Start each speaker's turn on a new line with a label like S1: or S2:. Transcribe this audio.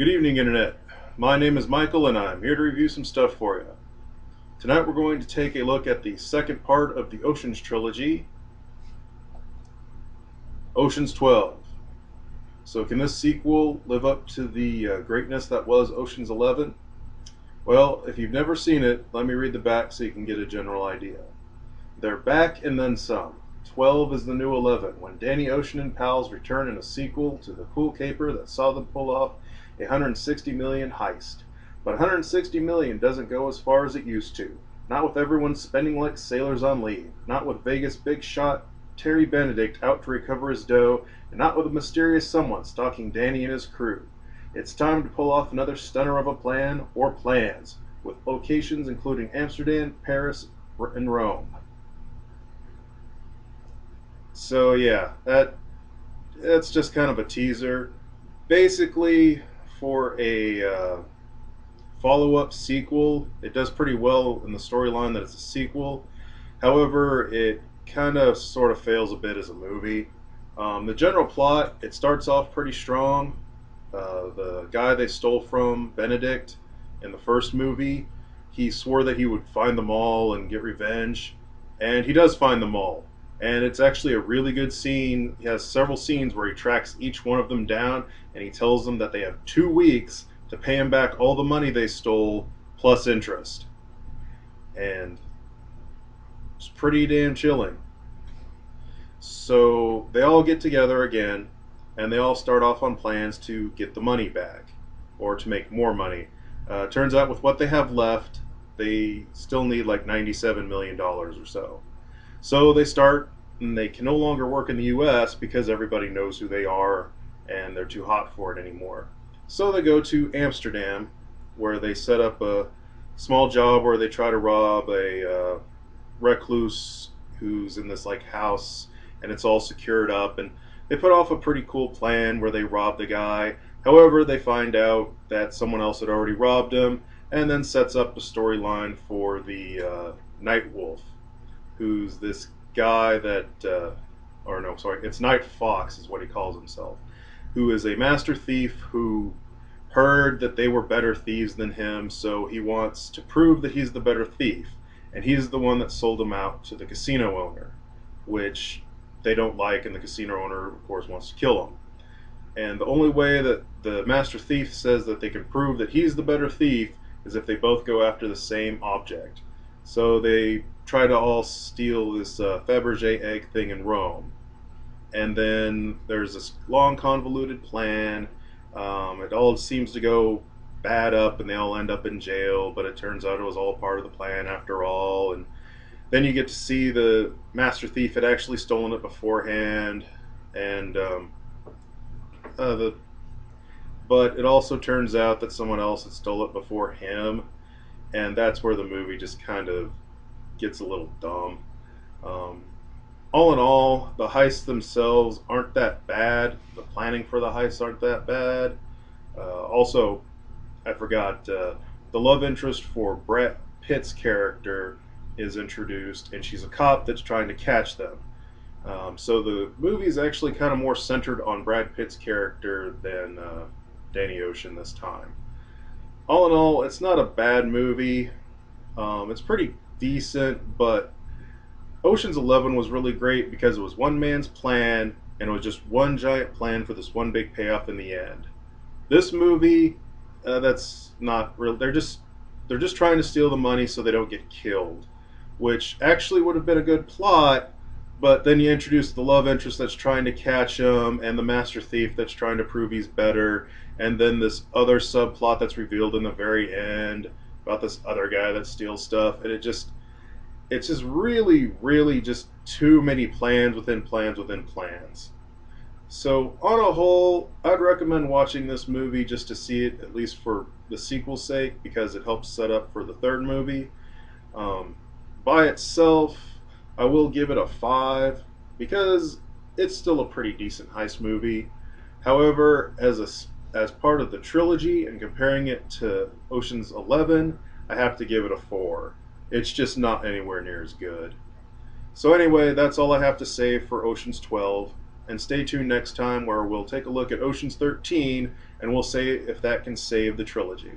S1: Good evening, Internet. My name is Michael, and I'm here to review some stuff for you. Tonight, we're going to take a look at the second part of the Oceans trilogy, Oceans 12. So, can this sequel live up to the greatness that was Oceans 11? Well, if you've never seen it, let me read the back so you can get a general idea. They're back and then some. 12 is the new 11 when Danny Ocean and pals return in a sequel to the pool caper that saw them pull off a 160 million heist. But 160 million doesn't go as far as it used to. Not with everyone spending like sailors on leave. Not with Vegas big shot Terry Benedict out to recover his dough, and not with a mysterious someone stalking Danny and his crew. It's time to pull off another stunner of a plan, or plans, with locations including Amsterdam, Paris, and Rome. So yeah, that's just kind of a teaser. Basically, for a follow-up sequel, it does pretty well in the storyline that it's a sequel. However, it kind of sort of fails a bit as a movie. The general plot, it starts off pretty strong. The guy they stole from, Benedict, in the first movie, he swore that he would find them all and get revenge, and he does find them all. And it's actually a really good scene. He has several scenes where he tracks each one of them down, and he tells them that they have 2 weeks to pay him back all the money they stole plus interest. And it's pretty damn chilling. So they all get together again, and they all start off on plans to get the money back, or to make more money. Turns out with what they have left, they still need like $97 million or so. So they start, and they can no longer work in the US because everybody knows who they are and they're too hot for it anymore. So they go to Amsterdam, where they set up a small job where they try to rob a recluse who's in this like house, and it's all secured up, and they put off a pretty cool plan where they rob the guy. However, they find out that someone else had already robbed him, and then sets up the storyline for the Night Wolf, who's this guy that, or no, sorry, it's Night Fox is what he calls himself, who is a master thief who heard that they were better thieves than him, so he wants to prove that he's the better thief. And he's the one that sold him out to the casino owner, which they don't like, and the casino owner, of course, wants to kill him. And the only way that the master thief says that they can prove that he's the better thief is if they both go after the same object. So they try to all steal this Fabergé egg thing in Rome. And then there's this long convoluted plan. It all seems to go bad up, and they all end up in jail, but it turns out it was all part of the plan after all. And then you get to see the master thief had actually stolen it beforehand, and but it also turns out that someone else had stole it before him, and that's where the movie just kind of gets a little dumb. Um, all in all, the heists themselves aren't that bad. The planning for the heists aren't that bad. Also, I forgot the love interest for Brad Pitt's character is introduced, and she's a cop that's trying to catch them. So the movie is actually kind of more centered on Brad Pitt's character than Danny Ocean this time. All in all, it's not a bad movie. It's pretty decent, but Ocean's 11 was really great because it was one man's plan, and it was just one giant plan for this one big payoff in the end. This movie, that's not real. They're just trying to steal the money so they don't get killed, which actually would have been a good plot. But then you introduce the love interest that's trying to catch him, and the master thief that's trying to prove he's better, and then this other subplot that's revealed in the very end about this other guy that steals stuff, and it's just really, really just too many plans within plans within plans. So, on a whole, I'd recommend watching this movie just to see it, at least for the sequel's sake, because it helps set up for the third movie. Um, by itself, I will give it a 5 because it's still a pretty decent heist movie. However, as part of the trilogy and comparing it to Ocean's 11, I have to give it a 4. It's just not anywhere near as good. So anyway, that's all I have to say for Ocean's 12. And stay tuned next time where we'll take a look at Ocean's 13 and we'll say if that can save the trilogy.